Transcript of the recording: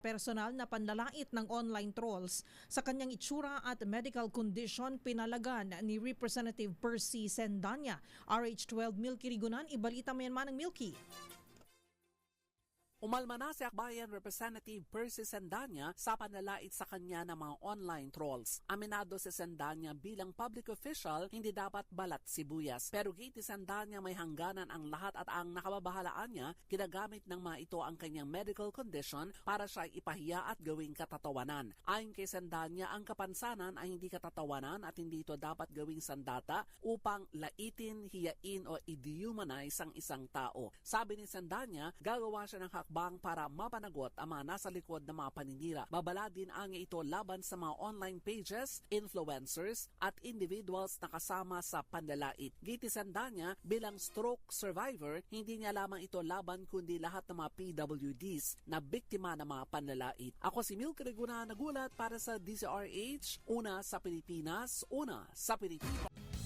Personal na panlalait ng online trolls sa kanyang itsura at medical condition pinalagan ni Representative Percy Sendanya. RH12 Milky Rigunan, ibalita mo yan manang Milky. Umalma na si Akbayan Representative Percy Sendanya sa panlalait sa kanya ng mga online trolls. Aminado si Sendanya bilang public official, hindi dapat balat sibuyas. Pero giti Sendanya may hangganan ang lahat at ang nakababahalaan niya, ginagamit ng mga ito ang kanyang medical condition para siya ipahiya at gawing katatawanan. Ayon kay Sendanya, ang kapansanan ay hindi katatawanan at hindi ito dapat gawing sandata upang laitin, hiyain o i-dehumanize ang isang tao. Sabi ni Sendanya, gagawa siya ng hakbang para mapanagot ang mga nasa likod ng mga paninira. Babala din ang ito laban sa mga online pages, influencers at individuals na kasama sa panlalait. Giti Sendanya, bilang stroke survivor, hindi niya lamang ito laban kundi lahat ng mga PWDs na biktima ng mga panlalait. Ako si Milky Rigunan, nagulat para sa DZRH, una sa Pilipinas, una sa Pilipinas.